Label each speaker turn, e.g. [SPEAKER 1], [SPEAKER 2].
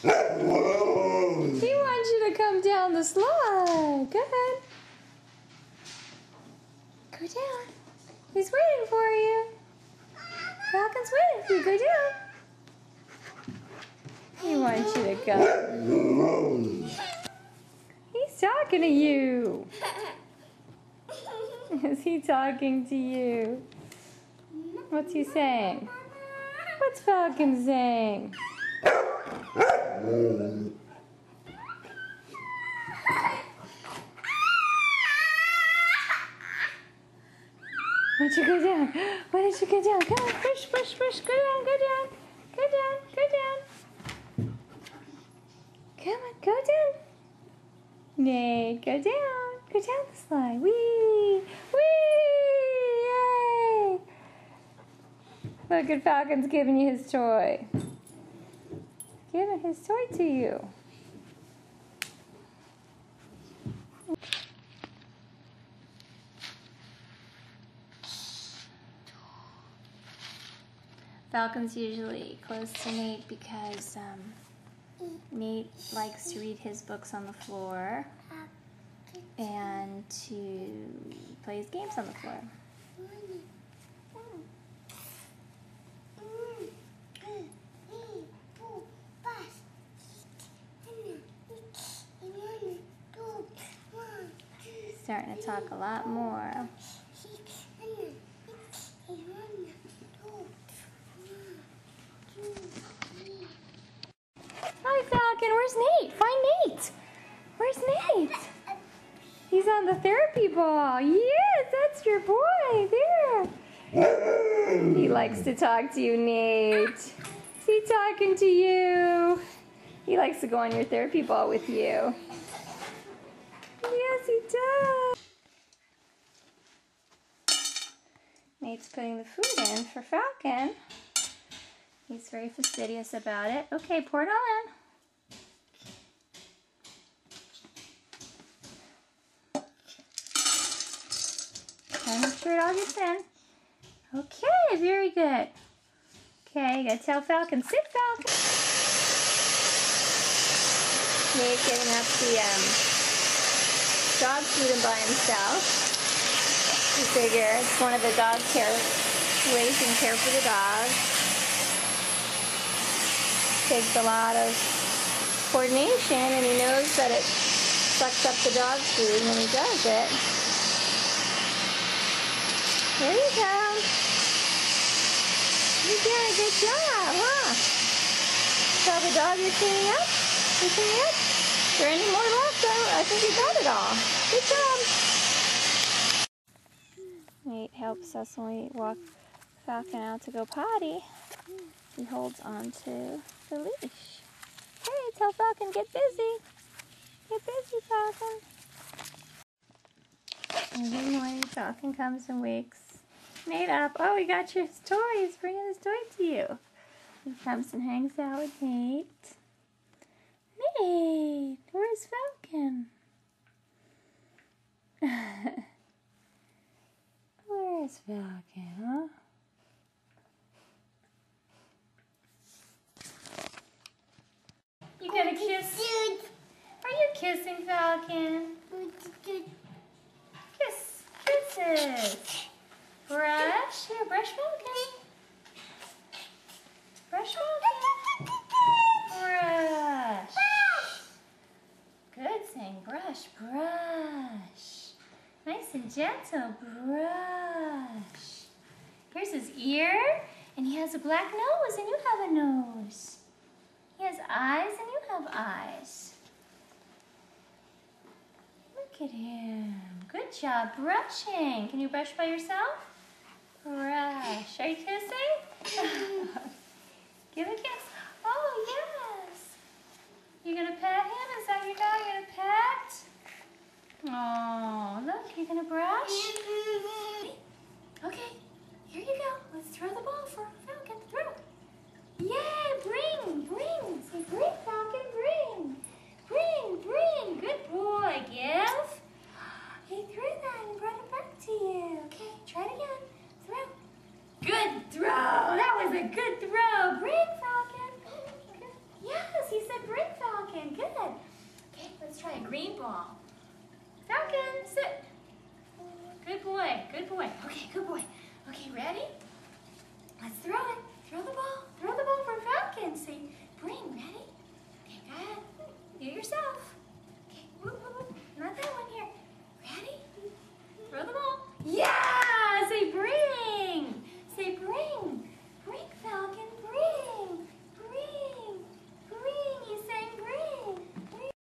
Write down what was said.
[SPEAKER 1] He wants you to come down the slide. Go ahead. Go down. He's waiting for you. Falcon's waiting for you. Go down. He wants you to go. He's talking to you. Is he talking to you? What's he saying? What's Falcon saying? Why don't you go down? Why don't you go down? Come on, push, push, push. Go down, go down. Go down, go down. Come on, go down. Nate, go down. Go down the slide. Whee! Whee! Yay! Look at Falcon's giving you his toy. Giving his toy to you. Falcon's usually close to Nate because Nate likes to read his books on the floor and to play his games on the floor. Starting to talk a lot more. Hi, Falcon. Where's Nate? Find Nate. Where's Nate? He's on the therapy ball. Yes, that's your boy. There. He likes to talk to you, Nate. Is he talking to you? He likes to go on your therapy ball with you. Yes, he does. Nate's putting the food in for Falcon. He's very fastidious about it. Okay, pour it all in. And make sure it all gets in. Okay, very good. Okay, you gotta tell Falcon, sit, Falcon. Nate's getting up the dog food by himself. You figure it's one of the dog care ways you can care for the dog. Takes a lot of coordination, and he knows that it sucks up the dog food when he does it. There you go. You're doing a good job, huh? Tell the dog you're cleaning up? You cleaning up? Is there any more left? I think you got it all. Good job. Nate helps us when we walk Falcon out to go potty. He holds on to the leash. Hey, tell Falcon, get busy. Get busy, Falcon. Every morning, Falcon comes and wakes Nate up. Oh, he got your toy. He's bringing his toy to you. He comes and hangs out with Nate. Nate, where's Falcon? Where's Falcon, huh? You gonna kiss? Are you kissing Falcon? Kiss. Kisses. Brush. Here, brush Falcon. Brush Falcon. Brush. Good saying brush. Brush. Nice and gentle. Brush. Here's his ear. And he has a black nose and you have a nose. He has eyes and you have eyes. Look at him. Good job brushing. Can you brush by yourself? Brush. Are you kissing? Give a kiss. Oh, yes. You gonna pet him? Is that your dog? You gonna pet? Oh, look, you gonna brush? Okay, here you go. Let's throw the ball for Falcon. Throw. Yay, bring. Say, bring, Falcon, bring. Bring. Good boy, give. He threw that and brought it back to you. Okay, try it again. Throw. Good throw. That was a good throw. Bring, Falcon. again. Good. Okay, let's try a green ball.